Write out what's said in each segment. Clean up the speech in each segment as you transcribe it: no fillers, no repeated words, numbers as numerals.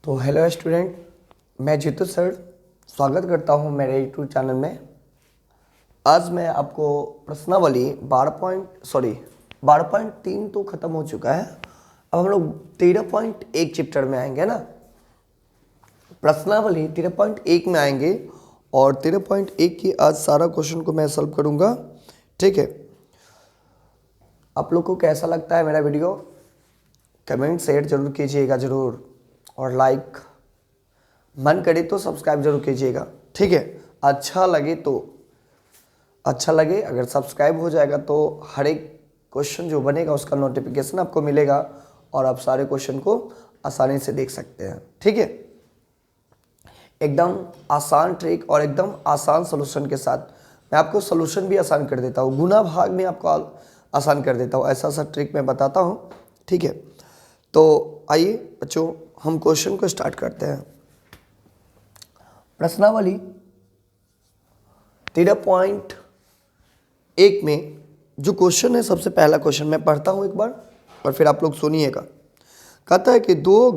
तो hello student, मैं Jitu sir स्वागत करता हूं मेरे यूट्यूब चैनल में। आज मैं आपको प्रश्नावली 12.3 तो ख़त्म हो चुका है। अब हम लोग 13.1 चैप्टर में आएंगे ना। प्रश्नावली 13.1 में आएंगे और 13.1 की आज सारा क्वेश्चन को मैं सॉल्व करूंगा। ठीक है, आप लोग को कैसा लगता है मेरा वीडियो? कमेंट शेयर जरूर कीजिएगा ज़रूर, और लाइक मन करे तो सब्सक्राइब जरूर कीजिएगा। ठीक है, अच्छा लगे अगर सब्सक्राइब हो जाएगा तो हर एक क्वेश्चन जो बनेगा उसका नोटिफिकेशन आपको मिलेगा और आप सारे क्वेश्चन को आसानी से देख सकते हैं। ठीक है, एकदम आसान ट्रिक और एकदम आसान सोल्यूशन के साथ मैं आपको सोल्यूशन भी आसान कर देता हूँ, गुना भाग में आपको आसान कर देता हूँ। ऐसा ट्रिक मैं बताता हूँ। ठीक है, तो आइए बच्चों हम क्वेश्चन को स्टार्ट करते हैं। प्रश्नावली 13.1 में जो क्वेश्चन है, सबसे पहला क्वेश्चन मैं पढ़ता हूं एक बार और फिर आप लोग सुनिएगा। कहता है कि दो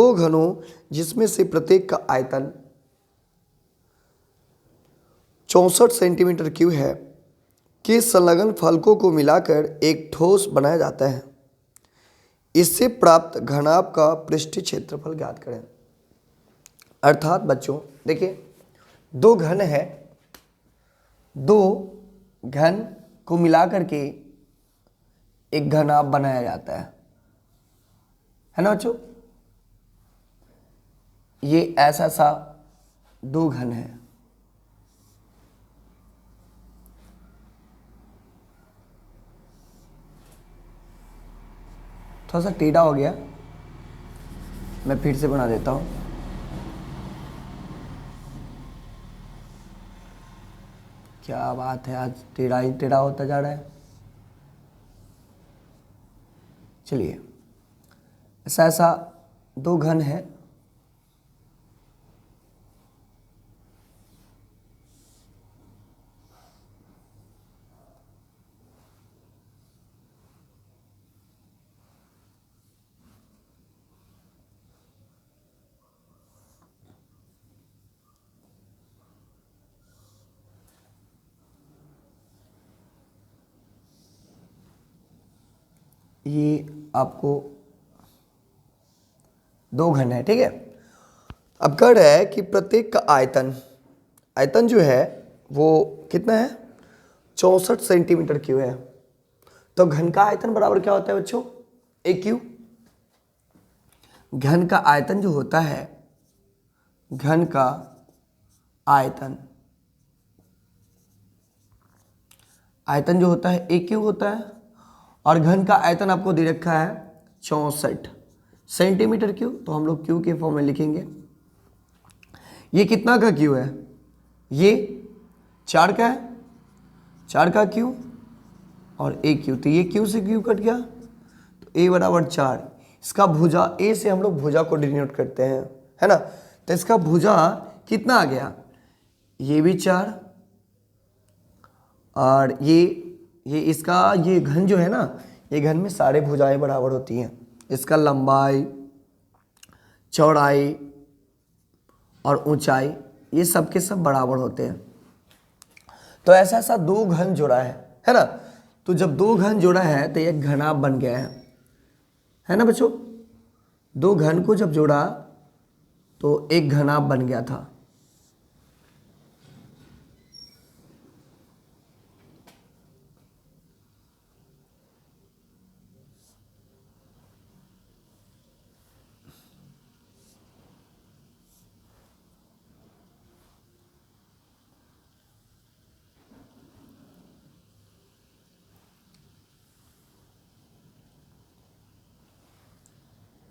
घनों जिसमें से प्रत्येक का आयतन 64 सेंटीमीटर क्यूब है के संलग्न फलकों को मिलाकर एक ठोस बनाया जाता है। इससे प्राप्त घनाभ का पृष्ठीय क्षेत्रफल ज्ञात करें। अर्थात बच्चों देखिए, दो घन है, दो घन को मिलाकर के एक घनाभ बनाया जाता है ना बच्चों। ये ऐसा दो घन है। थोड़ा सा टेढ़ा हो गया, मैं फिर से बना देता हूं। क्या बात है, आज टेढ़ा ही टेढ़ा होता जा रहा है। चलिए, ऐसा दो घन है, ये आपको दो घन है। ठीक है, अब कह रहा है कि प्रत्येक का आयतन जो है वो कितना है, 64 सेंटीमीटर क्यूब है। तो घन का आयतन बराबर क्या होता है बच्चों, ए क्यू। घन का आयतन जो होता है, घन का आयतन जो होता है ए क्यू होता है, और घन का आयतन आपको दे रखा है 64 सेंटीमीटर क्यूब। तो हम लोग क्यू के फॉर्म में लिखेंगे। ये कितना का क्यू है, ये 4 का है, 4 का क्यू और ए क्यू। तो ये क्यू से क्यू कट गया, तो ए बराबर 4। इसका भुजा, ए से हम लोग भुजा को डिनोट करते हैं, है ना। तो इसका भुजा कितना आ गया, ये भी 4, और ये घन जो है ना, ये घन में सारे भुजाएं बराबर होती हैं। इसका लंबाई, चौड़ाई और ऊंचाई ये सब के सब बराबर होते हैं। तो ऐसा दो घन जोड़ा है ना। तो जब दो घन जोड़ा है तो एक घनाभ बन गया है ना बच्चों। दो घन को जब जोड़ा तो एक घनाभ बन गया था।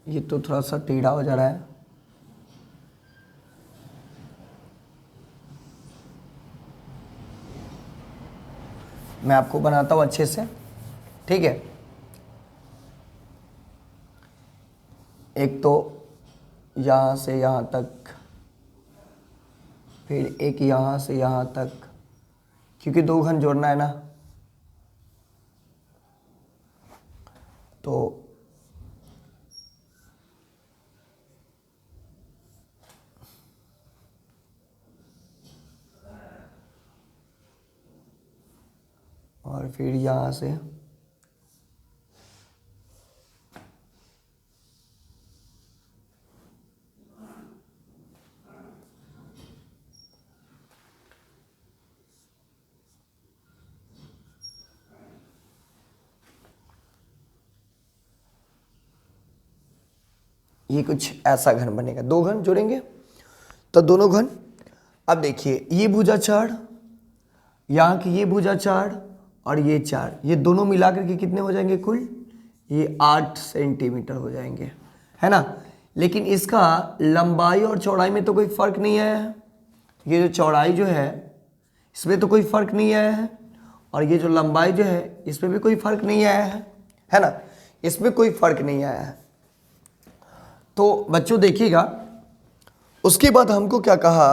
ये तो थोड़ा सा टेढ़ा हो जा रहा है। मैं आपको बनाता हूं अच्छे से। ठीक है, एक तो यहां से यहां तक, फिर एक यहां से यहां तक, क्योंकि दो घन जोड़ना है ना। तो फिर यहाँ से ये कुछ ऐसा घन बनेगा। दो घन जोड़ेंगे तो दोनों घन, अब देखिए ये भुजाचार, यहाँ की ये भुजाचार और ये चार, ये दोनों मिलाकर के कितने हो जाएंगे कुल? ये 8 सेंटीमीटर हो जाएंगे, है ना। लेकिन इसका लंबाई और चौड़ाई में तो कोई फर्क नहीं आया है। ये जो चौड़ाई जो है इसमें तो कोई फर्क नहीं आया है, और ये जो लंबाई जो है इसमें भी कोई फर्क नहीं आया है ना। इसमें कोई फर्क नहीं आया है। तो बच्चों देखिएगा, उसके बाद हमको क्या कहा,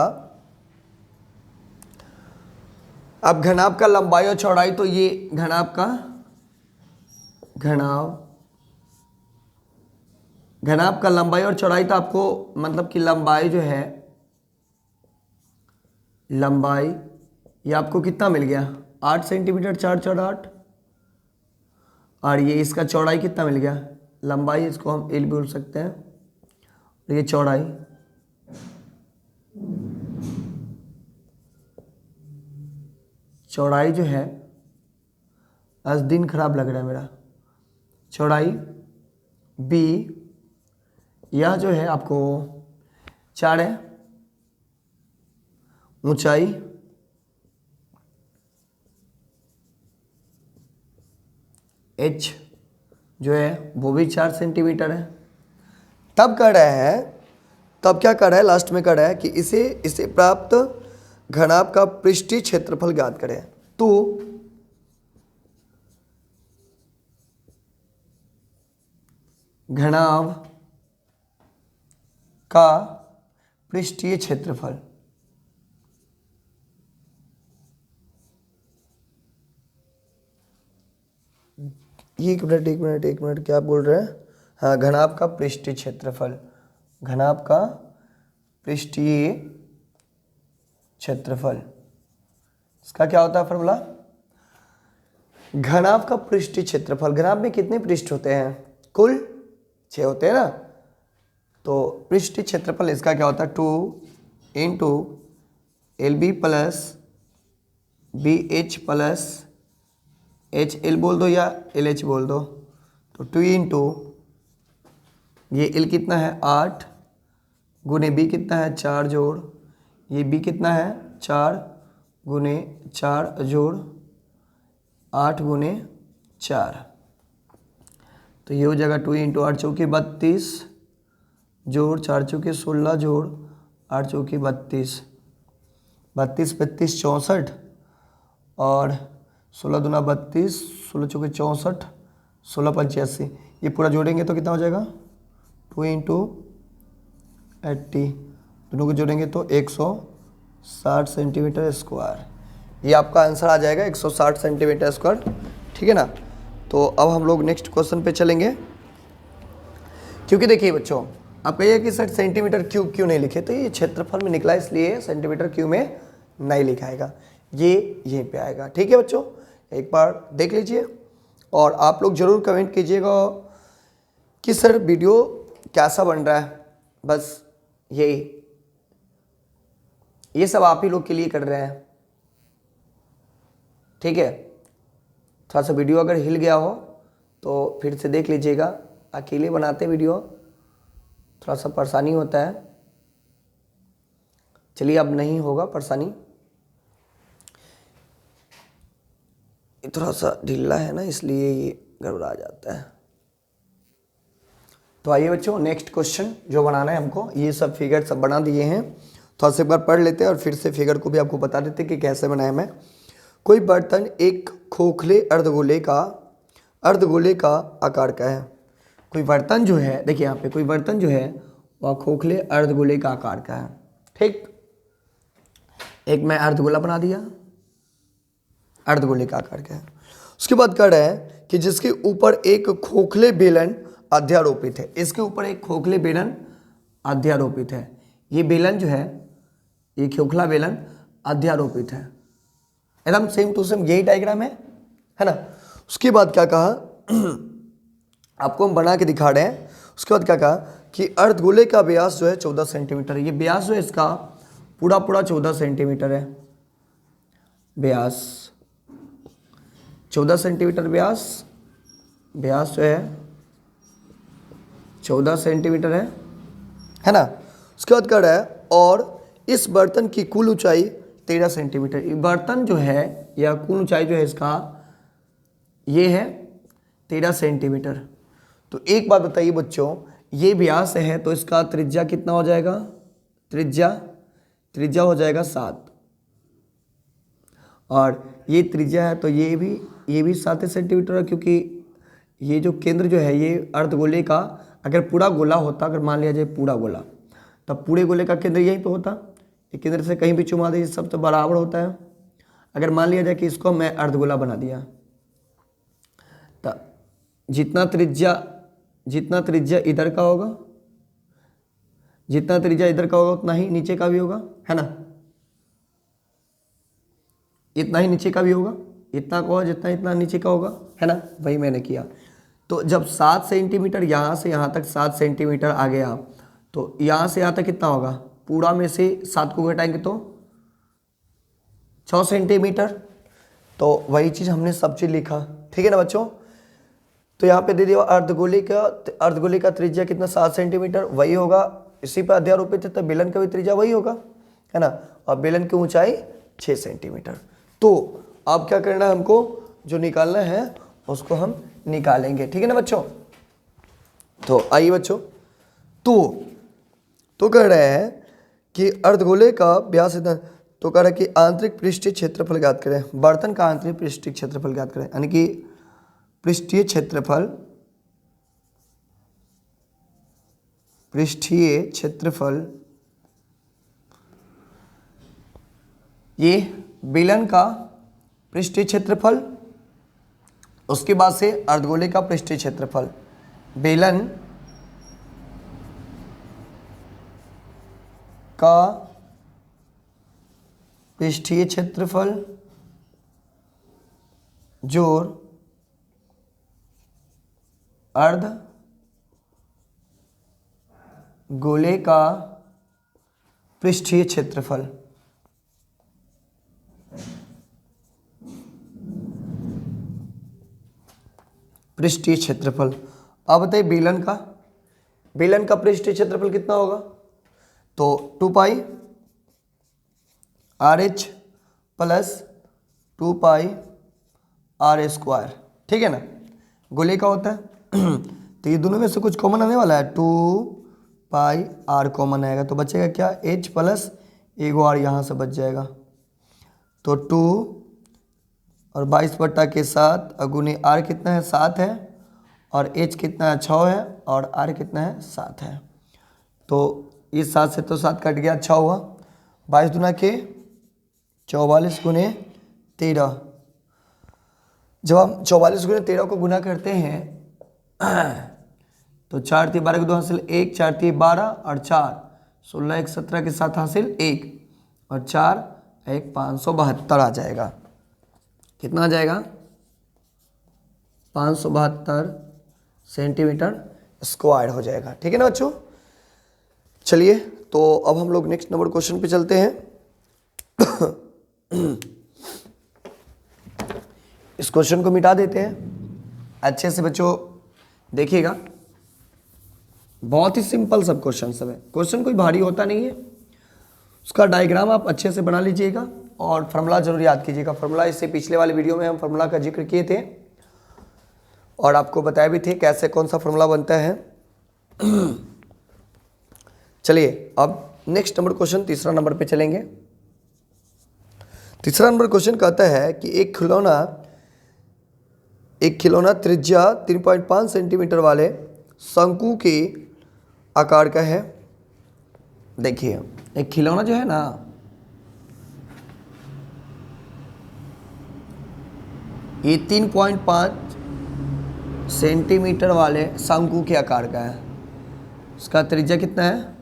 अब घनाभ का लंबाई और चौड़ाई, तो ये घनाभ का लंबाई और चौड़ाई, तो आपको मतलब कि लंबाई जो है, लंबाई ये आपको कितना मिल गया? 8 सेंटीमीटर, 4 4 8, और ये इसका चौड़ाई कितना मिल गया? लंबाई इसको हम एल बोल सकते हैं, और ये चौड़ाई जो है, आज दिन खराब लग रहा है मेरा, चौड़ाई बी, यह जो है आपको 4 है, ऊंचाई h जो है वो भी 4 सेंटीमीटर है। तब क्या कर रहा है, लास्ट में कर रहा है कि इसे प्राप्त घनाभ का पृष्ठीय क्षेत्रफल ज्ञात करें। तो घनाभ का पृष्ठीय क्षेत्रफल, एक मिनट क्या बोल रहे हैं? हाँ, घनाभ का पृष्ठीय क्षेत्रफल, घनाभ का पृष्ठीय क्षेत्रफल, इसका क्या होता है फॉर्मूला? घनाभ का पृष्ठीय क्षेत्रफल, घनाभ में कितने पृष्ठ होते हैं? कुल 6 होते हैं ना। तो पृष्ठीय क्षेत्रफल इसका क्या होता है? 2 into LB plus BH plus HL बोल दो या LH बोल दो, तो 2 इंटू ये L कितना है 8 गुने B कितना है 4 जोड़, ये B कितना है 4 गुने 4 जोड़ 8 गुने 4, तो ये हो जाएगा 2 इंटू 8 चौके 32 जोड़ 4 चौके 16 जोड़ 8 चौके 32, 32 32 64, और 16 दूना 32, 16 चौके 64, 16 85, ये पूरा जोड़ेंगे तो कितना हो जाएगा? 2 इंटू 80, दोनों को जोड़ेंगे तो 160 सेंटीमीटर स्क्वायर, ये आपका आंसर आ जाएगा 160 सेंटीमीटर स्क्वायर, ठीक है ना। तो अब हम लोग नेक्स्ट क्वेश्चन पे चलेंगे। क्योंकि देखिए बच्चों, आप कहिए कि सर सेंटीमीटर क्यूब क्यों नहीं लिखे, तो ये क्षेत्रफल में निकला इसलिए सेंटीमीटर क्यूब में नहीं लिखाएगा, ये यहीं पे आएगा। ठीक है बच्चों, एक बार देख लीजिए, और आप लोग ज़रूर कमेंट कीजिएगा कि सर वीडियो कैसा बन रहा है। बस ये सब आप ही लोग के लिए कर रहे हैं, ठीक है। थोड़ा सा वीडियो अगर हिल गया हो तो फिर से देख लीजिएगा, अकेले बनाते वीडियो थोड़ा सा परेशानी होता है। चलिए अब नहीं होगा परेशानी, थोड़ा सा ढीला है ना, इसलिए ये गड़बड़ा जाता है। तो आइए बच्चों, नेक्स्ट क्वेश्चन जो बनाना है हमको, ये सब फिगर सब बना दिए हैं, थोड़ा सा एक बार पढ़ लेते हैं और फिर से फिगर को भी आपको बता देते हैं कि कैसे बनाया मैं। कोई बर्तन एक खोखले अर्धगोले का आकार का है। कोई बर्तन जो है, देखिए यहाँ पे कोई बर्तन जो है वह खोखले अर्धगोले का आकार का है, ठीक। एक मैं अर्धगोला बना दिया, अर्धगोले का आकार का है। उसके बाद कह रहा है कि जिसके ऊपर एक खोखले बेलन अध्यारोपित है, इसके ऊपर एक खोखले बेलन अध्यारोपित है। ये बेलन जो है, ये खोखला बेलन अध्यारोपित है। एकदम सेम टू सेम यही डायग्राम है है ना। उसके बाद क्या कहा आपको हम बना के दिखा रहे हैं। उसके बाद क्या कहा कि अर्धगोले का व्यास जो है 14 सेंटीमीटर है। ये व्यास जो है इसका पूरा 14 सेंटीमीटर है। व्यास 14 सेंटीमीटर, व्यास जो है 14 सेंटीमीटर है ना। उसके बाद कह रहा है और इस बर्तन की कुल ऊंचाई 13 सेंटीमीटर। ये बर्तन जो है या कुल ऊंचाई जो है इसका ये है 13 सेंटीमीटर। तो एक बात बताइए बच्चों, ये व्यास है तो इसका त्रिज्या कितना हो जाएगा? त्रिज्या हो जाएगा 7, और ये त्रिज्या है तो ये भी 7 सेंटीमीटर है, क्योंकि ये जो केंद्र जो है ये अर्धगोले का, अगर पूरा गोला होता, अगर मान लिया जाए पूरा गोला, तब पूरे गोले का केंद्र यहीं पे होता। ये केंद्र से कहीं भी चुमा दीजिए सब तो बराबर होता है। अगर मान लिया जाए कि इसको मैं अर्धगोला बना दिया, तो जितना त्रिज्या इधर का होगा, जितना त्रिज्या इधर का होगा उतना ही नीचे का भी होगा, है ना। इतना ही नीचे का भी होगा, इतना का होगा जितना इतना नीचे का होगा, है ना। वही मैंने किया। तो जब 7 सेंटीमीटर यहाँ से यहाँ तक 7 सेंटीमीटर आ गया, तो यहाँ से यहाँ तक कितना होगा? पूरा में से 7 को घटाएंगे तो 6 सेंटीमीटर। तो वही चीज़ हमने सब चीज़ लिखा, ठीक है ना बच्चों। तो यहाँ पे दे दिया अर्धगोले का त्रिज्या कितना? 7 सेंटीमीटर, वही होगा। इसी पर अध्यारोपित है तो बेलन का भी त्रिज्या वही होगा, है ना। और बेलन की ऊंचाई 6 सेंटीमीटर। तो अब क्या करना है हमको, जो निकालना है उसको हम निकालेंगे, ठीक है ना बच्चों। तो आइए बच्चों, तो कह रहे हैं कि अर्धगोले का व्यास इतना, तो कह रहा है कि आंतरिक पृष्ठीय क्षेत्रफल ज्ञात करें। बर्तन का आंतरिक पृष्ठीय क्षेत्रफल ज्ञात करें, यानी कि पृष्ठीय क्षेत्रफल ये बेलन का पृष्ठीय क्षेत्रफल, उसके बाद से अर्धगोले का पृष्ठीय क्षेत्रफल। बेलन का पृष्ठीय क्षेत्रफल जोड़ अर्धगोले का पृष्ठीय क्षेत्रफल। पृष्ठीय क्षेत्रफल। अब बताइए बेलन का पृष्ठीय क्षेत्रफल कितना होगा? तो 2 पाई RH प्लस 2 पाई R स्क्वायर, ठीक है ना। गोले का होता है तो ये दोनों में से कुछ कॉमन आने वाला है, 2 पाई R कॉमन आएगा, तो बचेगा क्या? H प्लस एगो R यहाँ से बच जाएगा। तो 2 और 22/7 अगुनी R कितना है? 7 है, और H कितना है? 6 है, और R कितना है? 7 है। तो इस 7 से तो 7 कट गया, 6 हुआ। 22 दूना के 44 गुने 13। जब हम 44 गुने 13 को गुना करते हैं तो 4 3 12 के 2 हासिल 1, 4 3 12 और 4 16 1 17 के साथ हासिल 1 और 4 1 572 आ जाएगा। कितना आ जाएगा? 572 सेंटीमीटर स्क्वायर हो जाएगा, ठीक है ना बच्चों। चलिए तो अब हम लोग नेक्स्ट नंबर क्वेश्चन पे चलते हैं। इस क्वेश्चन को मिटा देते हैं अच्छे से बच्चों, देखिएगा। बहुत ही सिंपल सब क्वेश्चन सब है, क्वेश्चन कोई भारी होता नहीं है। उसका डायग्राम आप अच्छे से बना लीजिएगा और फार्मूला जरूर याद कीजिएगा। फार्मूला इससे पिछले वाले वीडियो में हम फार्मूला का जिक्र किए थे और आपको बताया भी थे कैसे कौन सा फार्मूला बनता है। चलिए अब नेक्स्ट नंबर क्वेश्चन, तीसरा नंबर पे चलेंगे। तीसरा नंबर क्वेश्चन कहता है कि एक खिलौना त्रिज्या 3.5 सेंटीमीटर वाले शंकु के आकार का है। देखिए एक खिलौना जो है ना, ये 3.5 सेंटीमीटर वाले शंकु के आकार का है। उसका त्रिज्या कितना है?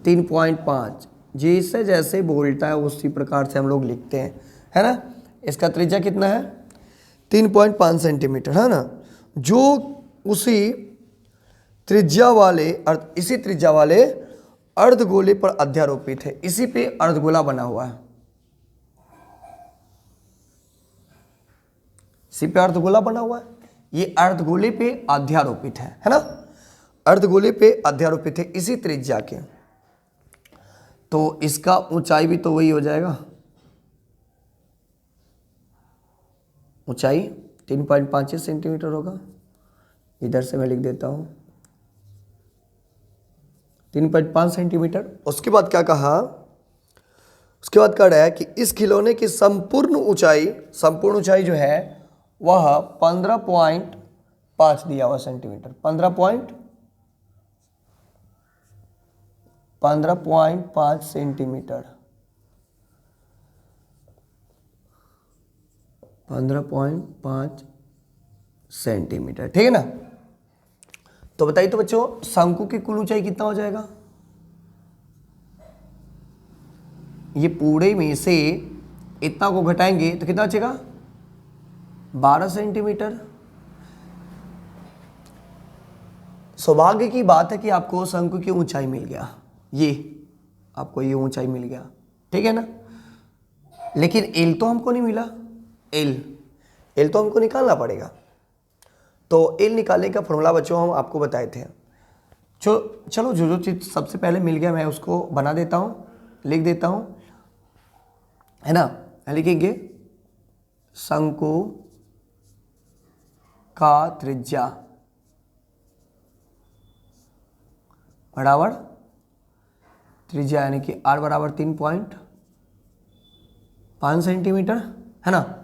3.5। जैसे बोलता है उसी प्रकार से हम लोग लिखते हैं, है ना। इसका त्रिज्या कितना है? 3.5 सेंटीमीटर, है ना, जो उसी त्रिज्या वाले इसी त्रिज्या वाले अर्धगोले पर अध्यारोपित है। इसी पे अर्धगोला बना हुआ है, इसी पे अर्धगोला बना हुआ है, ये अर्धगोले पे अध्यारोपित है ना, अर्धगोले पे अध्यारोपित है इसी त्रिज्या के। तो इसका ऊंचाई भी तो वही हो जाएगा, ऊंचाई 3.5 सेंटीमीटर होगा। इधर से मैं लिख देता हूं 3.5 सेंटीमीटर। उसके बाद क्या कहा, उसके बाद कह रहा है कि इस खिलौने की संपूर्ण ऊंचाई जो है वह 15.5 दिया हुआ सेंटीमीटर, 15.5 सेंटीमीटर, 15.5 सेंटीमीटर, ठीक है ना। तो बताइए तो बच्चों, शंकु की कुल ऊंचाई कितना हो जाएगा? ये पूरे में से इतना को घटाएंगे तो कितना बचेगा? 12 सेंटीमीटर। सौभाग्य की बात है कि आपको शंकु की ऊंचाई मिल गया, ये आपको ये ऊंचाई मिल गया, ठीक है ना। लेकिन एल तो हमको नहीं मिला, एल तो हमको निकालना पड़ेगा। तो एल निकालने का फॉर्मूला बच्चों हम आपको बताए थे। चलो जो चीज़ सबसे पहले मिल गया मैं उसको बना देता हूँ, लिख देता हूँ, है ना। लिखेंगे शंकु का त्रिज्या बराबर त्रिज्या यानी कि r बराबर 3.5 सेंटीमीटर, है ना।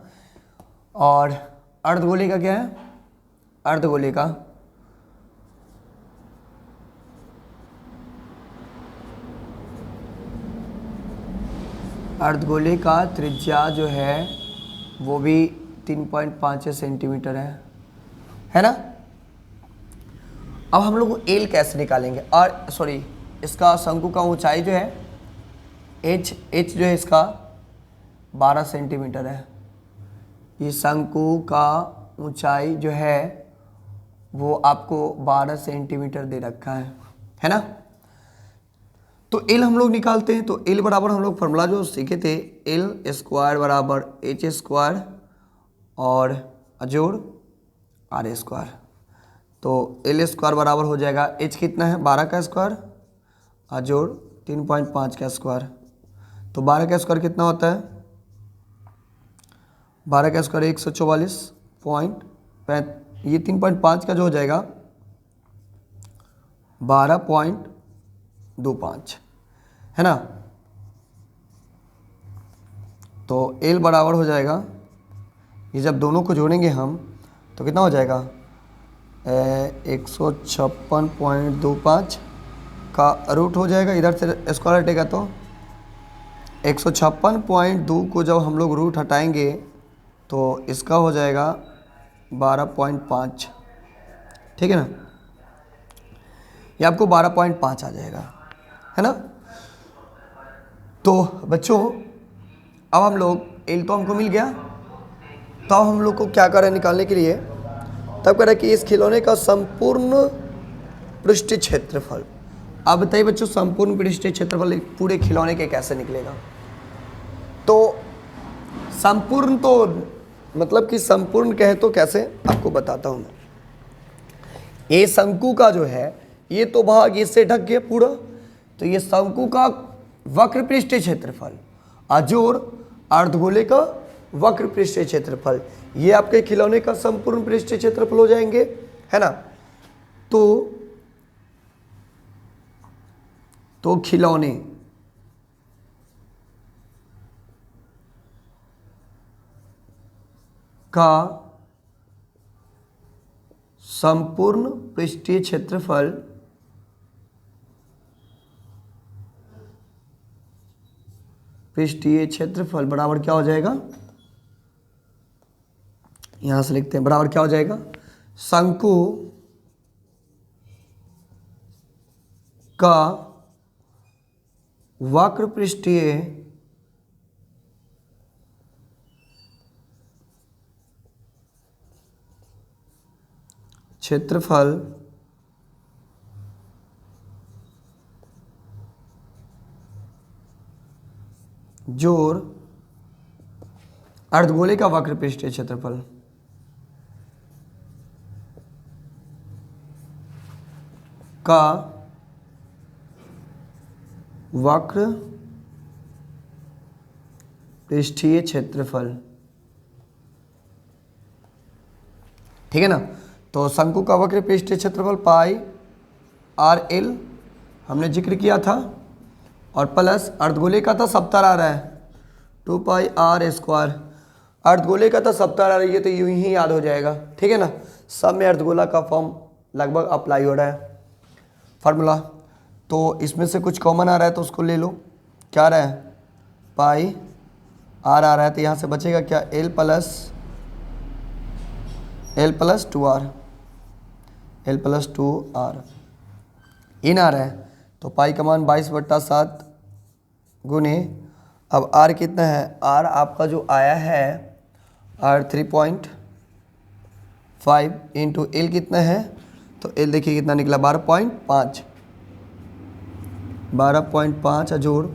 और अर्धगोले का क्या है? अर्धगोले का त्रिज्या जो है वो भी 3.5 सेंटीमीटर है ना। अब हम लोग एल कैसे निकालेंगे? और सॉरी, इसका शंकु का ऊंचाई जो है एच जो है इसका 12 सेंटीमीटर है। ये शंकु का ऊंचाई जो है वो आपको 12 सेंटीमीटर दे रखा है ना। तो एल हम लोग निकालते हैं। तो एल बराबर हम लोग फॉर्मूला जो सीखे थे, एल स्क्वायर बराबर एच स्क्वायर और अजोड़ आर स्क्वायर। तो एल स्क्वायर बराबर हो जाएगा, एच कितना है? 12 का स्क्वायर अजोड़ 3.5 का स्क्वायर। तो 12 का स्क्वायर कितना होता है? 12 का स्क्वायर 144.5, ये 3.5 का जो हो जाएगा 12.25, है ना। तो एल बराबर हो जाएगा, ये जब दोनों को जोड़ेंगे हम तो कितना हो जाएगा? 156.25 का रूट हो जाएगा, इधर से स्क्वायर हटेगा तो 156.2 को जब हम लोग रूट हटाएंगे तो इसका हो जाएगा 12.5, ठीक है ना। ये आपको 12.5 आ जाएगा, है ना। तो बच्चों अब हम लोग एल तो हमको मिल गया, तो हम लोग को क्या करें निकालने के लिए? तब कह रहा है कि इस खिलौने का संपूर्ण पृष्ठीय क्षेत्रफल। अब बताइए बच्चों, संपूर्ण पृष्ठीय क्षेत्रफल पूरे खिलौने के कैसे निकलेगा? तो संपूर्ण तो मतलब कि संपूर्ण कहे तो कैसे, आपको बताता हूं मैं। ये शंकु का जो है ये तो भाग इससे ढक गया पूरा, तो ये शंकु का वक्र पृष्ठीय क्षेत्रफल अजोड़ अर्धगोले का वक्र पृष्ठीय क्षेत्रफल, ये आपके खिलौने का संपूर्ण पृष्ठीय क्षेत्रफल हो जाएंगे, है ना। तो खिलौने का संपूर्ण पृष्ठीय क्षेत्रफल बराबर क्या हो जाएगा? यहां से लिखते हैं, बराबर क्या हो जाएगा? शंकु का वक्र पृष्ठीय क्षेत्रफल जोड़ अर्धगोले का वक्र पृष्ठीय क्षेत्रफल का वक्र पृष्ठीय क्षेत्रफल। ठीक है ना। तो शंकु का वक्र पृष्ठीय क्षेत्रफल पाई आर एल हमने जिक्र किया था, और प्लस अर्धगोले का था 70 आ रहा है 2 पाई आर स्क्वायर। अर्धगोले का था 70 आ रही है तो यूं ही याद हो जाएगा। ठीक है ना। सब में अर्धगोला का फॉर्म लगभग अप्लाई हो रहा है फार्मूला। तो इसमें से कुछ कॉमन आ रहा है तो उसको ले लो। क्या आ रहा है, पाई आर आ रहा है, तो यहाँ से बचेगा क्या, L plus 2r, L plus 2r इन आ रहा है। तो पाई का मान 22/7 गुने, अब r कितना है, r आपका जो आया है r 3.5 इंटू एल कितना है, तो एल देखिए कितना निकला 12.5 जोड़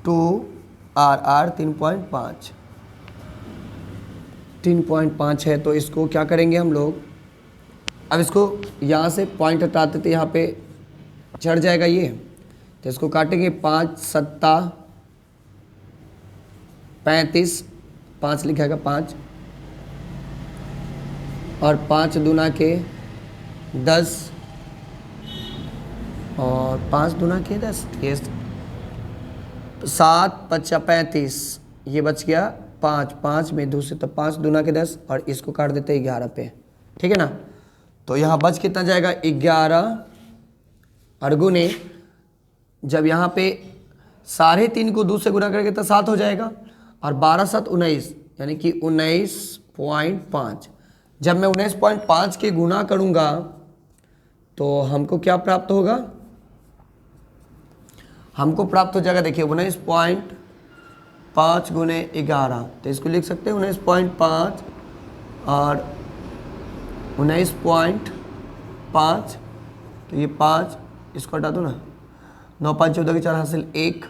2r, r 3.5 है। तो इसको क्या करेंगे हम लोग, अब इसको यहाँ से पॉइंट हटाते थे, यहाँ पे चढ़ जाएगा ये, तो इसको काटेंगे 5 7 35, 5 लिखेगा 5 और 5 दूना के 10 और 5 दूना के 10, ये 7 5 35, ये बच गया 5, 5 में 2 से तो 5 दूना के 10 और इसको काट देते 11 पे। ठीक है ना। तो यहाँ बच कितना जाएगा 11 और गुने, जब यहाँ पे 3.5 को 2 से गुना करके तो 7 हो जाएगा और 12 7 19 यानी कि 19.5। जब मैं 19.5 के गुना करूँगा तो हमको क्या प्राप्त होगा, हमको प्राप्त हो जाएगा, देखिए 19.5 गुने 11, तो इसको लिख सकते हैं 19.5 और 19.5, तो ये 5 इसको हटा दो ना, 9 5 14 के 4 हासिल 1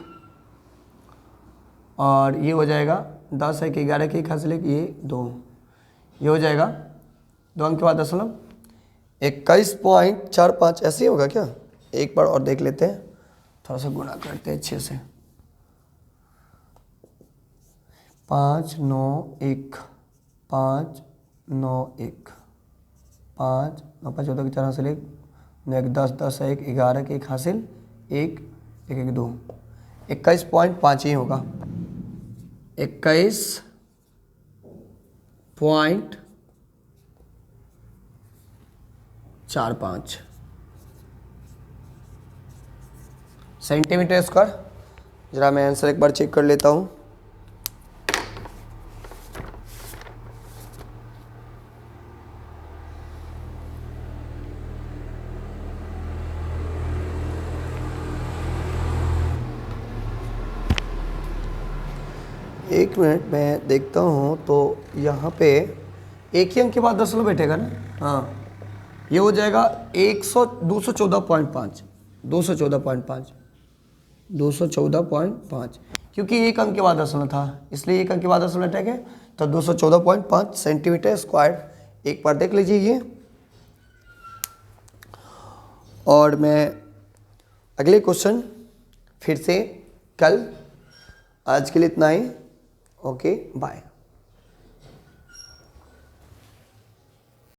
और ये हो जाएगा 10 1 11 के 1 हासिल 1, ये 2, ये हो जाएगा 2 अंक के बाद 21.45 ऐसे ही होगा क्या, एक बार और देख लेते हैं, थोड़ा सा गुणा करते हैं अच्छे से। 5 9 1 5 9 1 5 9 5 14 के 4 हासिल 1 10 10 1 11 के 1 हासिल 1 1 1 2, 21.5 ही होगा, 21.45 सेंटीमीटर स्क्वायर। जरा मैं आंसर एक बार चेक कर लेता हूँ। एक मिनट मैं देखता हूँ, तो यहाँ पे एक ही अंक के बाद दशमलव बैठेगा ना, हाँ ये हो जाएगा 214.5 क्योंकि एक अंक के बाद दशमलव था इसलिए एक अंक के बाद दशमलव हटेगा, तो 214.5 सेंटीमीटर स्क्वायर। एक बार देख लीजिए ये, और मैं अगले क्वेश्चन फिर से कल। आज के लिए इतना ही, ओके बाय।